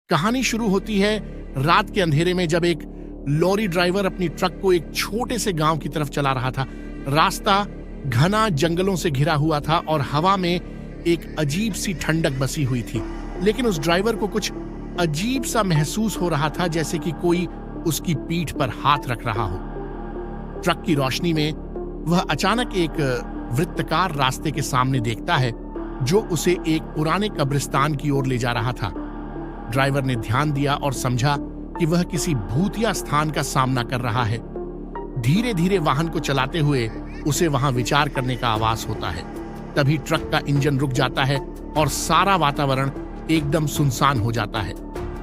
कहानी शुरू होती है रात के अंधेरे में, जब एक लॉरी ड्राइवर अपनी ट्रक को एक छोटे से गांव की तरफ चला रहा था। रास्ता घना जंगलों से घिरा हुआ था और हवा में एक अजीब सी ठंडक बसी हुई थी। लेकिन उस ड्राइवर को कुछ अजीब सा महसूस हो रहा था, जैसे कि कोई उसकी पीठ पर हाथ रख रहा हो। ट्रक की रोशनी में वह अचानक एक वृत्ताकार रास्ते के सामने देखता है, जो उसे एक पुराने कब्रिस्तान की ओर ले जा रहा था। ड्राइवर ने ध्यान दिया और समझा कि वह किसी भूतिया स्थान का सामना कर रहा है। धीरे धीरे वाहन को चलाते हुए उसे वहां विचार करने का आभास होता है। तभी ट्रक का इंजन रुक जाता है और सारा वातावरण एकदम सुनसान हो जाता है।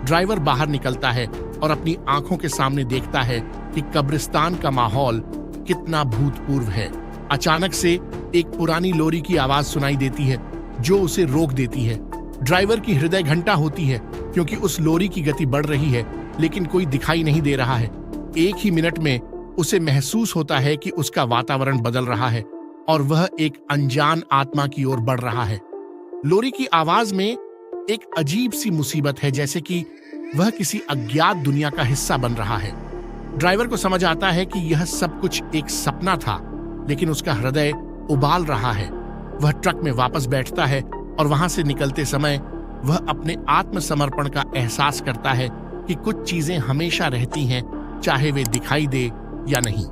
ड्राइवर बाहर निकलता है और अपनी आंखों के सामने देखता है कि कब्रिस्तान का माहौल कितना भूतपूर्व है। अचानक से एक पुरानी लोरी की आवाज सुनाई देती है, जो उसे रोक देती है। ड्राइवर की हृदय घंटा होती है, क्योंकि उस लोरी की गति बढ़ रही है, लेकिन कोई दिखाई नहीं दे रहा है। एक ही मिनट में उसे महसूस होता है कि उसका वातावरण बदल रहा है और वह एक अनजान आत्मा की ओर बढ़ रहा है। लोरी की आवाज में एक अजीब सी मुसीबत है, जैसे कि वह किसी अज्ञात दुनिया का हिस्सा बन रहा है। ड्राइवर को समझ आता है कि यह सब कुछ एक सपना था, लेकिन उसका हृदय उबाल रहा है। वह ट्रक में वापस बैठता है और वहां से निकलते समय वह अपने आत्मसमर्पण का एहसास करता है कि कुछ चीजें हमेशा रहती हैं, चाहे वे दिखाई दे या नहीं।